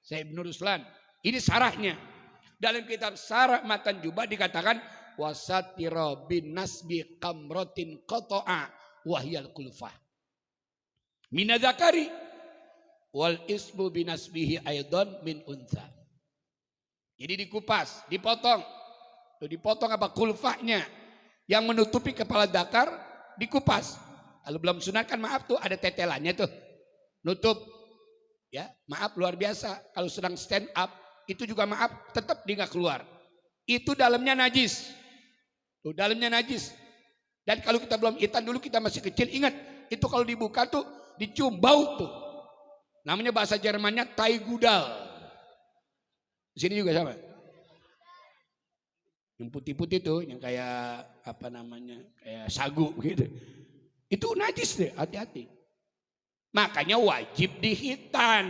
Syekh Ibnu Ruslan. Ini sarahnya. Dalam kitab Sarah Matan Jubah dikatakan wasatira bin nasbi kamrotin qata'a wahyal kulfah. Minadzakari wal ismu binasbihi aidon min untha. Jadi dikupas, dipotong. Tuh dipotong apa kulfahnya yang menutupi kepala dakar dikupas. Kalau belum sunat kan maaf tuh ada tetelannya tuh. Nutup. Ya, maaf luar biasa. Kalau sedang stand up itu juga maaf tetap dia nggak keluar. Itu dalamnya najis. Tuh dalamnya najis. Dan kalau kita belum hitan dulu kita masih kecil ingat itu kalau dibuka tuh dicium bau tuh. Namanya bahasa Jermannya tai gudal. Di sini juga sama. Yang putih-putih tuh, yang kayak apa namanya, kayak sagu gitu. Itu najis deh, hati-hati. Makanya wajib dihitan.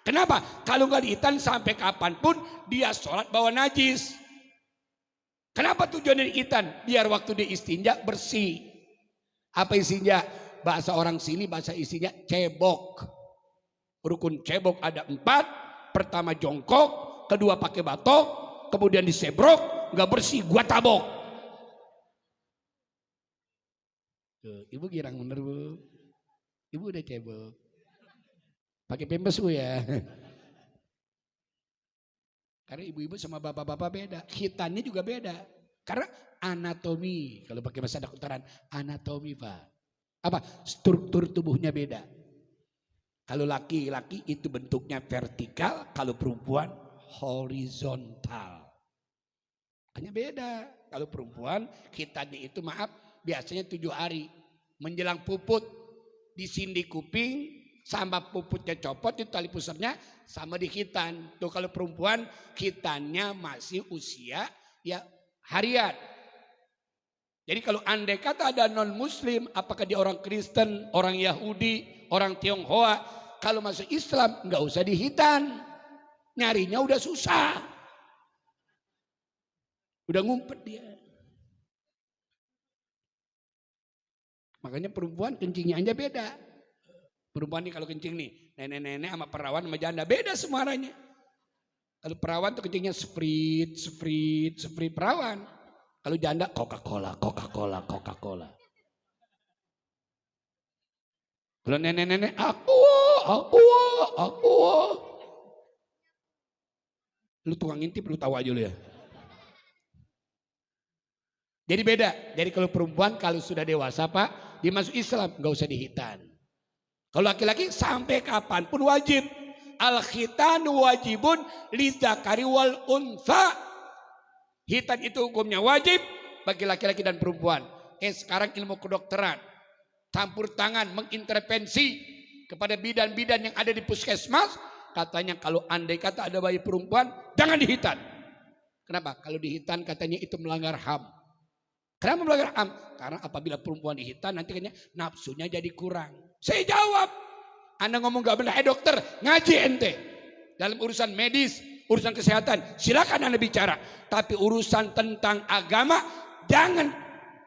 Kenapa? Kalau nggak dihitan sampai kapanpun dia sholat bawa najis. Kenapa tujuannya dihitan? Biar waktu dia istinja bersih. Apa istinja? Bahasa orang sini, bahasa istinja cebok. Rukun cebok ada 4. Pertama jongkok. Kedua pakai batok, kemudian disebrok, nggak bersih, gua tabok. Tuh, ibu girang bener bu, ibu udah cebok, pakai pempes bu ya. Karena ibu-ibu sama bapak-bapak beda, hitannya juga beda. Karena anatomi, kalau pakai bahasa kedokteran, anatomi pak, apa struktur tubuhnya beda. Kalau laki-laki itu bentuknya vertikal, kalau perempuan horizontal. Hanya beda. Kalau perempuan hitannya itu maaf biasanya 7 hari. Menjelang puput disindi kuping sama puputnya copot itu tali pusarnya sama di hitan. Tuh kalau perempuan hitannya masih usia ya harian. Jadi kalau andai kata ada non muslim apakah dia orang Kristen, orang Yahudi, orang Tionghoa, kalau masuk Islam nggak usah dihitan. Nyarinya udah susah. Udah ngumpet dia. Makanya perempuan kencingnya aja beda. Perempuan nih kalau kencing nih, nenek-nenek sama perawan sama janda beda semuanya. Kalau perawan tuh kencingnya sprit perawan. Kalau janda Coca-Cola. Kalau nenek-nenek aku. Lu tukang ngintip lu tahu aja lu ya. Jadi beda. Jadi kalau perempuan kalau sudah dewasa pak, dia masuk Islam nggak usah dihitan. Kalau laki-laki sampai kapanpun wajib. Al-khitan wajibun lidzakari wal untha. Hitan itu hukumnya wajib bagi laki-laki dan perempuan. Sekarang ilmu kedokteran campur tangan mengintervensi kepada bidan-bidan yang ada di puskesmas. Katanya kalau andai kata ada bayi perempuan jangan dihitan. Kenapa? Kalau dihitan katanya itu melanggar HAM. Kenapa melanggar HAM? Karena apabila perempuan dihitan nanti katanya nafsunya jadi kurang. Saya jawab, Anda ngomong gak benar, dokter ngaji ente. Dalam urusan medis, urusan kesehatan silakan Anda bicara. Tapi urusan tentang agama jangan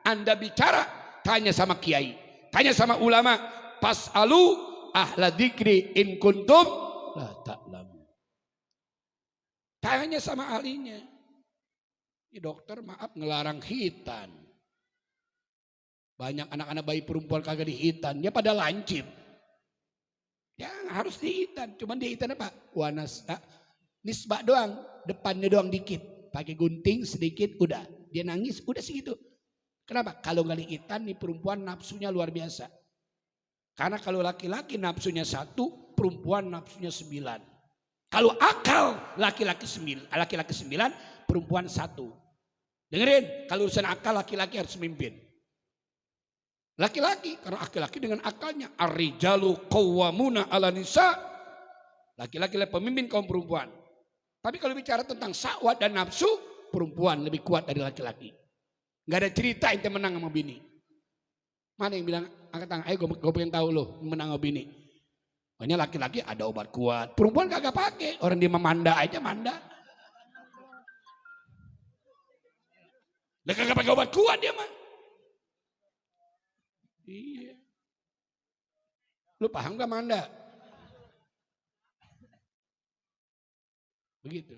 Anda bicara. Tanya sama kiai, tanya sama ulama. Pas'alu ahla dzikri in kuntum la ta'lamu. Tanya sama ahlinya. Ini dokter maaf ngelarang hitan. Banyak anak-anak bayi perempuan kagak dihitan. Dia pada lancip. Ya harus dihitan. Cuman dihitan apa? Wanas. Nisbah doang. Depannya doang dikit. Pakai gunting sedikit udah. Dia nangis udah segitu. Kenapa? Kalau nggak dihitan nih perempuan nafsunya luar biasa. Karena kalau laki-laki nafsunya 1, perempuan nafsunya 9. Kalau akal laki-laki 9, perempuan 1. Dengerin, kalau urusan akal laki-laki harus memimpin. Laki-laki, karena laki-laki dengan akalnya. Ar-rijalu qawwamuna 'ala nisa. Laki-laki adalah pemimpin kaum perempuan. Tapi kalau bicara tentang syahwat dan nafsu, perempuan lebih kuat dari laki-laki. Gak ada cerita ente menang sama bini. Mana yang bilang angkat tangan, ayo gue pengen tahu lo menang sama bini. Pokoknya laki-laki ada obat kuat. Perempuan kagak pakai, orang dia memanda aja manda. Dia kagak pakai obat kuat dia mah. Iya. Lu paham gak manda? Begitu.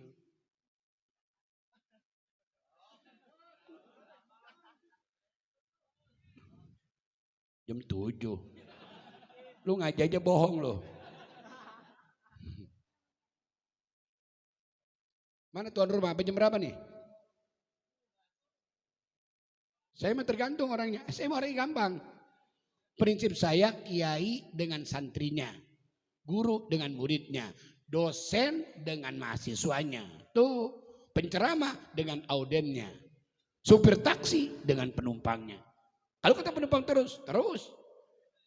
Jam 7. Lu ngaji aja bohong lo. Mana tuan rumah? Apa jam berapa nih? Saya mah tergantung orangnya. Saya mau orangnya gampang. Prinsip saya kiai dengan santrinya. Guru dengan muridnya. Dosen dengan mahasiswanya. Tuh penceramah dengan audennya. Supir taksi dengan penumpangnya. Kalau kata penumpang terus.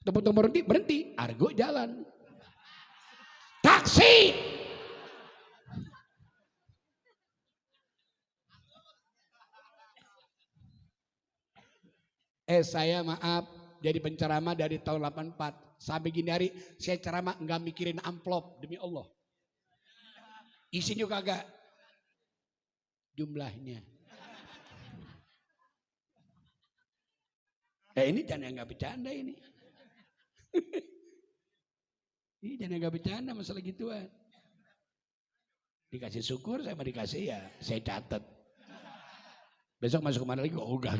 Penumpang berhenti. Argo jalan. Taksi. Saya maaf jadi penceramah dari tahun 84 sampai gini hari saya ceramah nggak mikirin amplop demi Allah. Isinya kagak jumlahnya. Ini jangan nggak bercanda ini. Ini jangan nggak bercanda masalah gituan. Dikasih syukur saya mau dikasih ya saya catat. Besok masuk kemana lagi ogah.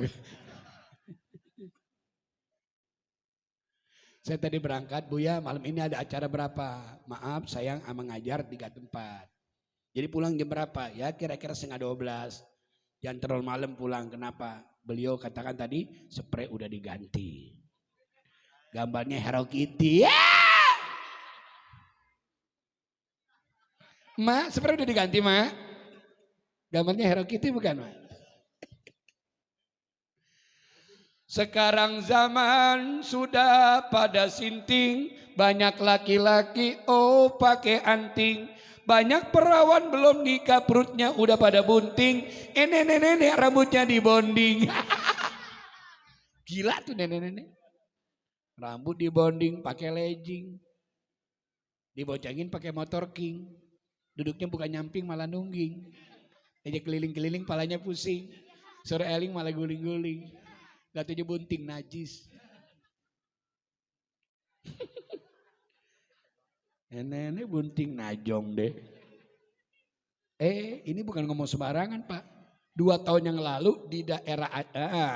Saya tadi berangkat, Buya malam ini ada acara berapa? Maaf sayang mengajar 3 tempat. Jadi pulang jam berapa? Ya kira-kira 11:30. Jangan terlalu malam pulang, kenapa? Beliau katakan tadi spray udah diganti. Gambarnya Hello Kitty. Ya! Ma, spray udah diganti Ma. Gambarnya Hello Kitty bukan Ma? Sekarang zaman sudah pada sinting, banyak laki-laki pakai anting, banyak perawan belum nikah perutnya udah pada bunting, nenek-nenek rambutnya dibonding. Gila tuh nenek-nenek. Rambut dibonding pakai legging, dibocengin pakai motor king, duduknya bukan nyamping malah nungging, aja keliling-keliling palanya pusing, sore eling malah guling-guling. Katanya bunting najis. Nenek bunting najong deh. Ini bukan ngomong sembarangan Pak. 2 tahun yang lalu di daerah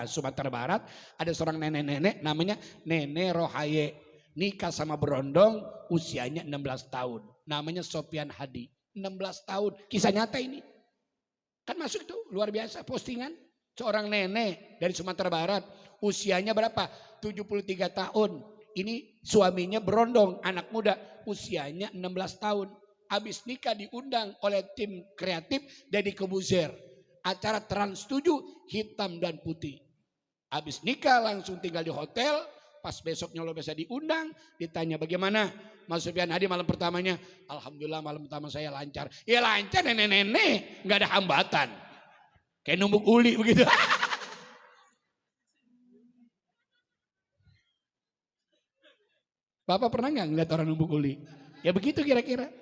Sumatera Barat ada seorang nenek-nenek namanya Nenek Rohaye. Nikah sama berondong usianya 16 tahun. Namanya Sopian Hadi. 16 tahun. Kisah nyata ini. Kan masuk itu luar biasa postingan. Seorang nenek dari Sumatera Barat, usianya berapa? 73 tahun. Ini suaminya berondong, anak muda, usianya 16 tahun. Habis nikah diundang oleh tim kreatif Deddy Kobuzer. Acara Trans 7 hitam dan putih. Habis nikah langsung tinggal di hotel, pas besoknya lo bisa diundang, ditanya bagaimana Mas Sopian Hadi malam pertamanya. Alhamdulillah malam pertama saya lancar. Ya lancar nenek-nenek, gak ada hambatan. Kayak numbuk uli begitu. Bapak pernah nggak ngeliat orang numbuk uli? Ya begitu kira-kira.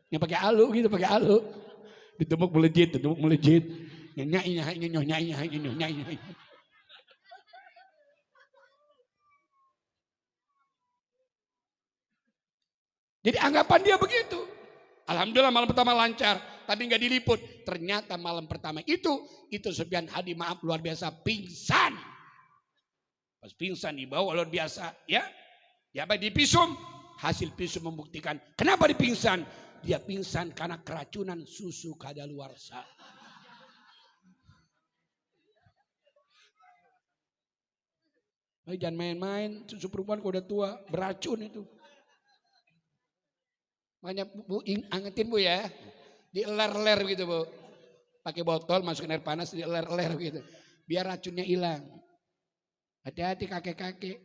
Yang pakai alu gitu, pakai alu. Ditumbuk melejit. Nyai. Jadi anggapan dia begitu. Alhamdulillah malam pertama lancar, tapi nggak diliput. Ternyata malam pertama itu Sopian Hadi maaf luar biasa pingsan. Pas pingsan dibawa luar biasa, ya dipisum. Hasil pisum membuktikan kenapa dipingsan. Dia pingsan karena keracunan susu kadaluarsa. Jangan main-main, susu perempuan kalau udah tua beracun itu. Makanya Bu, angetin Bu ya. Dieler-eler gitu Bu. Pakai botol masukin air panas dieler-eler gitu. Biar racunnya hilang. Hati-hati kakek-kakek.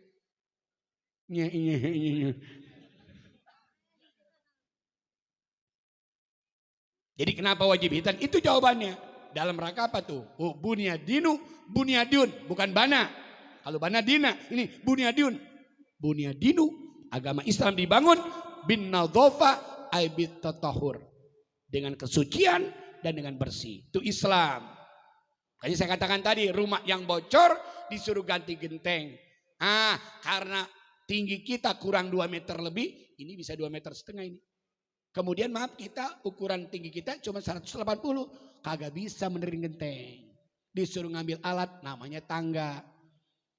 Jadi kenapa wajib hitan? Itu jawabannya. Dalam rangka apa tuh? Bunyadun, bukan bana. Kalau bana dina, ini bunyadun. Bunyadinu, agama Islam dibangun bin nadhofa aibit tatahur. Dengan kesucian dan dengan bersih. Itu Islam. Tadi saya katakan tadi rumah yang bocor disuruh ganti genteng. Karena tinggi kita kurang 2 meter lebih. Ini bisa 2,5 meter ini. Kemudian maaf kita ukuran tinggi kita cuma 180. Kagak bisa benerin genteng. Disuruh ngambil alat namanya tangga.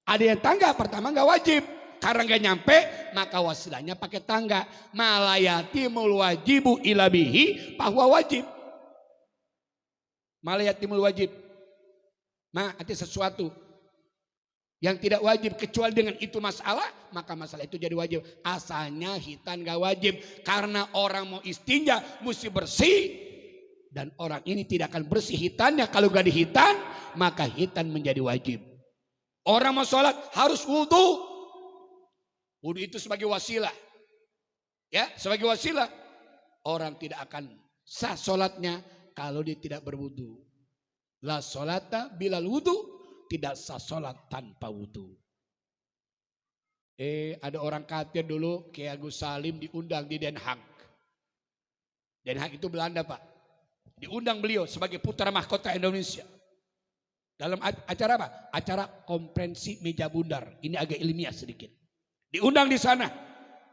Ada yang tangga pertama nggak wajib. Karena nggak nyampe maka wasilahnya pakai tangga. Malayatimul wajibu ilabihi bahwa wajib. Malayatimul wajib. Ada sesuatu yang tidak wajib kecuali dengan itu masalah, maka masalah itu jadi wajib. Asalnya hitan gak wajib karena orang mau istinja mesti bersih dan orang ini tidak akan bersih hitannya. Kalau gak dihitan maka hitan menjadi wajib. Orang mau sholat harus wudhu. Wudhu itu sebagai wasilah, ya, sebagai wasilah. Orang tidak akan sah sholatnya kalau dia tidak berwudhu. La sholata bilal wudhu. Tidak sah sholat tanpa wudhu. Ada orang kafir dulu, Kiai Agus Salim diundang di Den Haag. Den Haag itu Belanda Pak. Diundang beliau sebagai putra mahkota Indonesia. Dalam acara apa? Acara konferensi meja bundar. Ini agak ilmiah sedikit. Diundang di sana.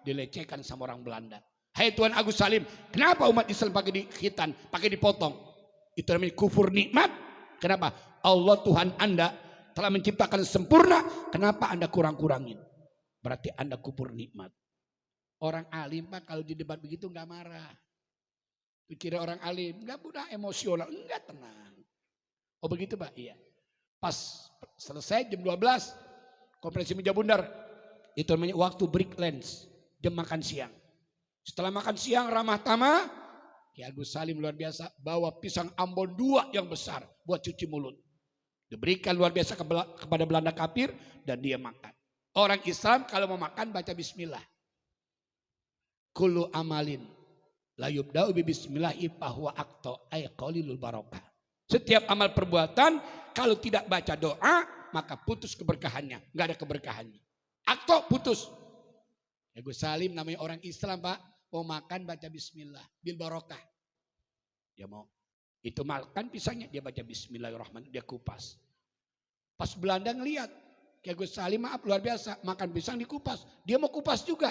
Dilecehkan sama orang Belanda. Hai Tuan Agus Salim, kenapa umat Islam pakai dihitan, pakai dipotong? Itu namanya kufur nikmat. Kenapa? Allah Tuhan Anda telah menciptakan sempurna, kenapa Anda kurang-kurangin? Berarti Anda kufur nikmat. Orang alim Pak kalau di debat begitu nggak marah. Pikir orang alim, nggak mudah emosional, nggak tenang. Oh begitu Pak? Iya. Pas selesai jam 12, konferensi meja bundar. Itu namanya waktu break lunch, jam makan siang. Setelah makan siang ramah tamah, Kiai Agus Salim luar biasa bawa pisang Ambon 2 yang besar buat cuci mulut. Diberikan luar biasa kepada Belanda kafir dan dia makan. Orang Islam kalau mau makan baca bismillah. Kullu amalin la yubda'u bi bismillahi fahuwa aqta ay qalilul barakah. Setiap amal perbuatan kalau tidak baca doa maka putus keberkahannya, enggak ada keberkahannya. Aqta putus. Agus Salim namanya orang Islam Pak, mau makan baca bismillah bil barakah. Dia mau itu makan pisangnya dia baca bismillahirrahmanirrahim, dia kupas. Pas Belanda ngelihat, Kiai Agus Salim maaf luar biasa, makan pisang dikupas. Dia mau kupas juga.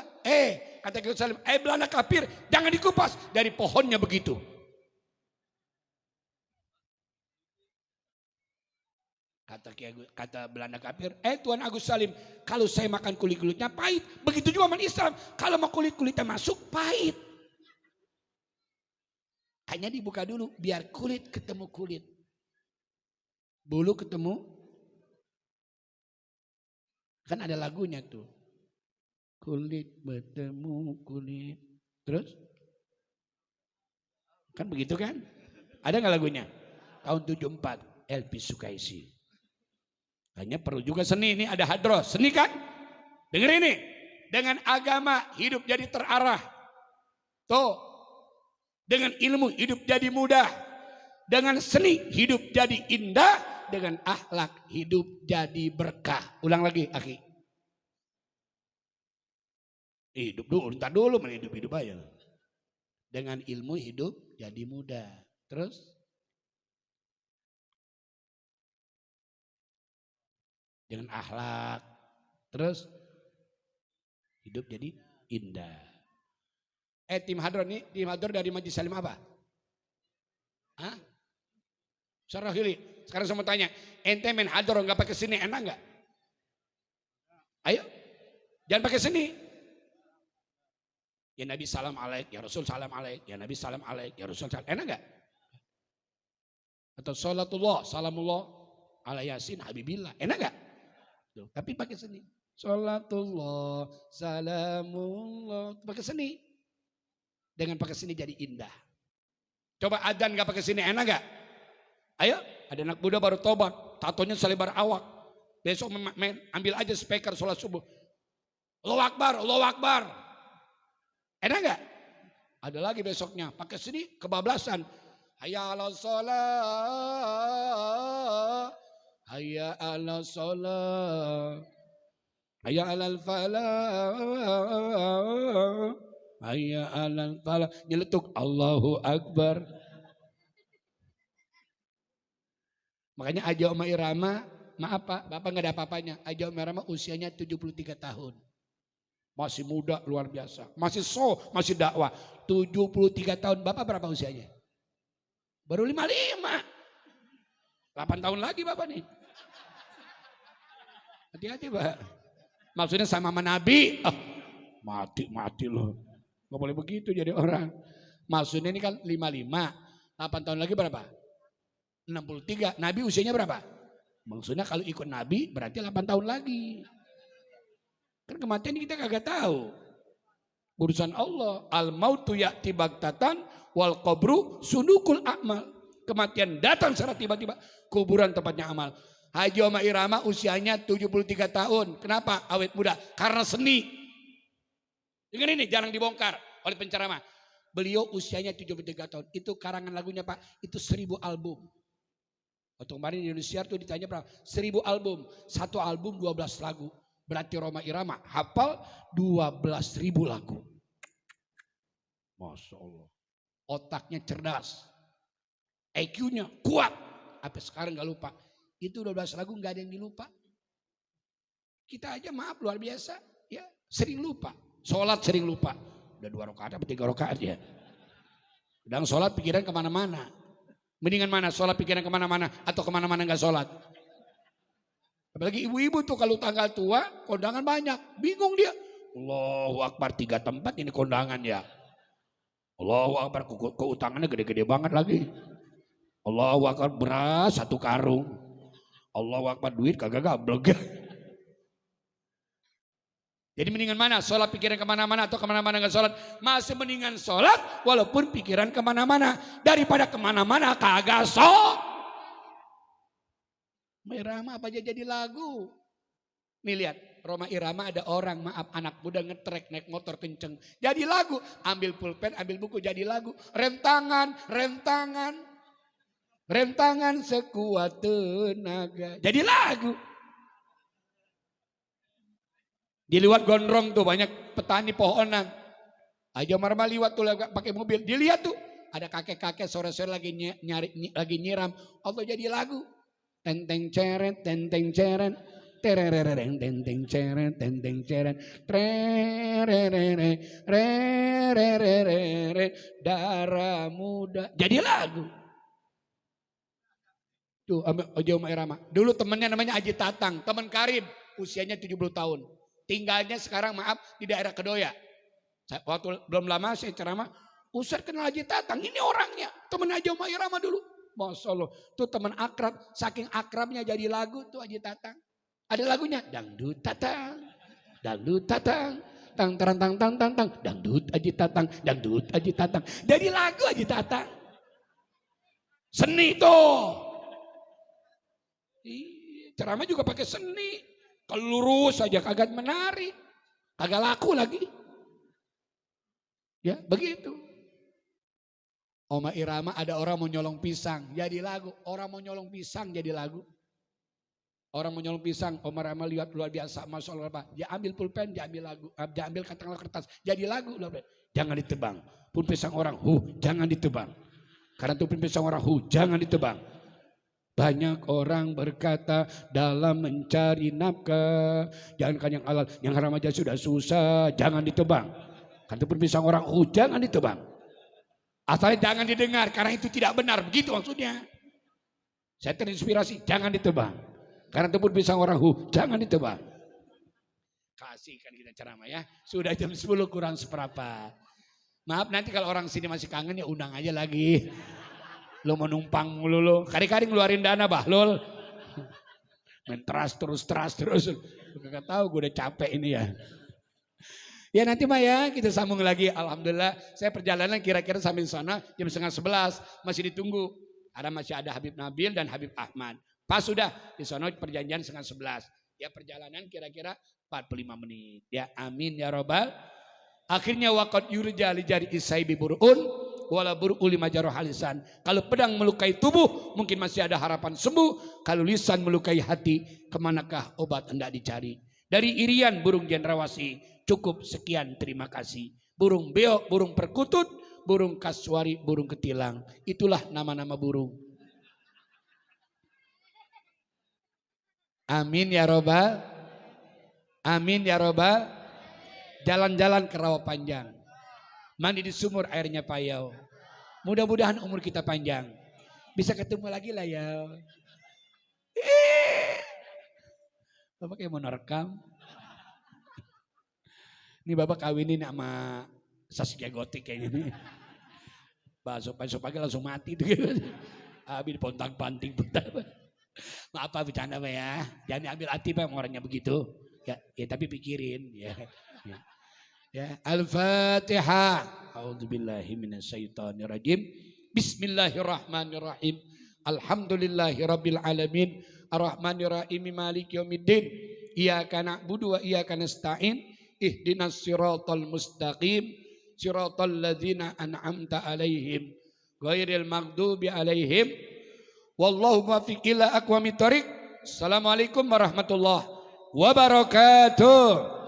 Kata Kiai Agus Salim, Belanda kafir, jangan dikupas. Dari pohonnya begitu. Kata Belanda kafir, Tuan Agus Salim, kalau saya makan kulit-kulitnya pahit. Begitu juga orang Islam, kalau mau kulit-kulitnya masuk pahit. Hanya dibuka dulu, biar kulit ketemu kulit. Bulu ketemu. Kan ada lagunya tuh. Kulit bertemu kulit. Terus? Kan begitu kan? Ada gak lagunya? Tahun 74, Elvi Sukaisi. Hanya perlu juga seni, ini ada hadroh. Seni kan? Dengar ini. Dengan agama hidup jadi terarah. Tuh. Dengan ilmu hidup jadi mudah. Dengan seni hidup jadi indah. Dengan akhlak hidup jadi berkah. Ulang lagi, akhi. Hidup dulu, entar dulu mana hidup aja. Dengan ilmu hidup jadi mudah. Terus? Dengan akhlak. Terus? Hidup jadi indah. Tim hadron nih, tim hadron dari Majelis Salim apa? Hah? Sarahili. Sekarang saya mau tanya, ente main hadron gak pakai seni enak gak? Ayo, jangan pakai seni. Ya Nabi salam alaik, ya Rasul salam alaik, ya Nabi salam alaik, ya Rasul salam, enak gak? Atau sholatullah, salamullah, ala yasin, habibillah, enak gak? Tuh, tapi pakai seni. Sholatullah, salamullah, pakai seni. Dengan pakai seni jadi indah. Coba adzan gak pakai seni, enak gak? Ayo, ada anak muda baru tobat, tatonya selebar awak. Besok ambil aja speaker sholat subuh. Allahu Akbar, Allahu Akbar. Enak gak? Ada lagi besoknya, pakai seni kebablasan. Hayya 'alas shalah, hayya 'alas shalah, hayya 'alal falah, hayya 'alal falah. Nyeletuk Allahu Akbar. Makanya Aja Oma Irama, maaf Pak, Bapak nggak ada apa-apanya. Aja Oma Irama usianya 73 tahun. Masih muda luar biasa. Masih dakwah. 73 tahun. Bapak berapa usianya? Baru 55. 8 tahun lagi Bapak nih. Hati-hati Pak. Maksudnya sama Nabi. Mati loh. Gak boleh begitu jadi orang. Maksudnya ini kan 55. 8 tahun lagi berapa? 63. Nabi usianya berapa? Maksudnya kalau ikut Nabi berarti 8 tahun lagi. Kan kematian kita kagak tahu. Urusan Allah. Al-mautu ya'ti baghtatan wal qabru sunukul a'mal. Kematian datang secara tiba-tiba. Kuburan tempatnya amal. Haji Oma Irama usianya 73 tahun. Kenapa? Awet muda. Karena seni. Dengan ini jarang dibongkar oleh penceramah. Beliau usianya 73 tahun. Itu karangan lagunya Pak. Itu 1000 album. Waktu kemarin di Indonesia tuh ditanya berapa? 1000 album. Satu album 12 lagu. Berarti Roma Irama hafal 12.000 lagu. Masya Allah. Otaknya cerdas. IQ-nya kuat. Sampai sekarang gak lupa. Itu 12 lagu gak ada yang dilupa. Kita aja maaf luar biasa. Ya sering lupa. Sholat sering lupa. Udah 2 rakaat atau 3 rakaat ya. Sedang sholat pikiran kemana-mana. Mendingan mana sholat pikiran kemana-mana. Atau kemana-mana gak sholat. Apalagi ibu-ibu tuh kalau tanggal tua kondangan banyak. Bingung dia. Allahu Akbar 3 tempat ini kondangan ya. Allahu Akbar keutangannya gede-gede banget lagi. Allahu Akbar beras 1 karung. Allahu Akbar duit kagak gablek. Jadi mendingan mana? Sholat pikiran kemana-mana atau kemana-mana gak sholat? Masih mendingan sholat walaupun pikiran kemana-mana. Daripada kemana-mana kagak sholat. Irama apa aja jadi lagu. Nih lihat, Roma Irama ada orang, maaf anak muda ngetrek naik motor kenceng. Jadi lagu, ambil pulpen, ambil buku jadi lagu. Rem tangan sekuat tenaga. Jadi lagu. Di luar gondrong tuh banyak petani pohonan. Aja marma liwat tuh pakai mobil. Dilihat tuh ada kakek-kakek sore-sore lagi nyiram. Allah jadi lagu. Tenteng ceret, tererereng, tenteng ceret, rererere, darah muda. Jadi lagu. Tuh, Haji Oma Irama. Dulu temennya namanya Haji Tatang, teman karib, usianya 70 tahun. Tinggalnya sekarang maaf di daerah Kedoya. Waktu belum lama saya ceramah, Ustaz kenal Haji Tatang, ini orangnya, teman Haji Oma Irama dulu. Masya Allah, tuh teman akrab, saking akrabnya jadi lagu tuh Haji Tatang. Ada lagunya, dangdut tatang, tang tang tang tang tang tang, dangdut Haji Tatang, dangdut Haji Tatang. Jadi lagu Haji Tatang. Seni tuh. Ceramah juga pakai seni. Kalau lurus aja kagak menarik, kagak laku lagi. Ya begitu. Oma Irama ada orang mau nyolong pisang jadi lagu. Orang mau nyolong pisang jadi lagu. Orang mau nyolong pisang, Oma Irama lihat luar biasa. Masya Allah Pak. Dia ambil pulpen, dia ambil lagu. Dia ambil katakanlah kertas. Jadi lagu. Jangan ditebang. Pun pisang orang, jangan ditebang. Karena itu pun pisang orang, jangan ditebang. Banyak orang berkata dalam mencari nafkah. Jangankan yang halal, yang haram aja sudah susah. Jangan ditebang. Karena itu pun pisang orang, jangan ditebang. Asalnya jangan didengar karena itu tidak benar. Begitu maksudnya. Saya terinspirasi. Jangan ditebang. Karena itu pun pisang orang. Jangan ditebang. Kasihkan kita ceramah ya. Sudah jam 10 kurang seperempat. Maaf nanti kalau orang sini masih kangen ya undang aja lagi. Lo mau numpang mulu lo. Kari-kari ngeluarin dana Bahlul. Main terus. Gak tahu gue udah capek ini ya. Ya nanti mah ya kita sambung lagi. Alhamdulillah saya perjalanan kira-kira sampai sana jam 10:30 masih ditunggu. Karena masih ada Habib Nabil dan Habib Ahmad. Pas sudah di sana perjanjian 10:30. Ya perjalanan kira-kira 45 menit. Ya amin ya robbal. Akhirnya waqad yurja li jari isaibi burun wala bur'u lima jaroh halisan. Kalau pedang melukai tubuh mungkin masih ada harapan sembuh. Kalau lisan melukai hati kemanakah obat hendak dicari. Dari irian burung jendrawasi. Cukup sekian terima kasih. Burung beo, burung perkutut, burung kasuari, burung ketilang. Itulah nama-nama burung. Amin ya robbal. Amin ya robbal. Jalan-jalan ke rawa panjang. Mandi di sumur airnya payau. Mudah-mudahan umur kita panjang. Bisa ketemu lagi lah ya. Bapak kayak mau nerekam. Ini bapak kawinin sama Saskia Gotik kayak gini. Besok pagi langsung mati tuh. Habis pontang-panting. Maaf Pak, bercanda Pak ya. Jangan ambil hati Pak orangnya begitu. Ya tapi pikirin ya. Ya, Al-Fatihah. A'udzubillahi minasyaitonirrajim. Bismillahirrahmanirrahim. Alhamdulillahirabbil alamin. Arrahmanirrahim maliki yaumiddin. Iyyaka na'budu wa iyyaka nasta'in. Ihdinas siratal mustaqim. Siratal ladzina an'amta 'alaihim ghairil maghdubi 'alaihim wallahu muwaffiq ila aqwamit thoriq. Assalamualaikum warahmatullahi wabarakatuh.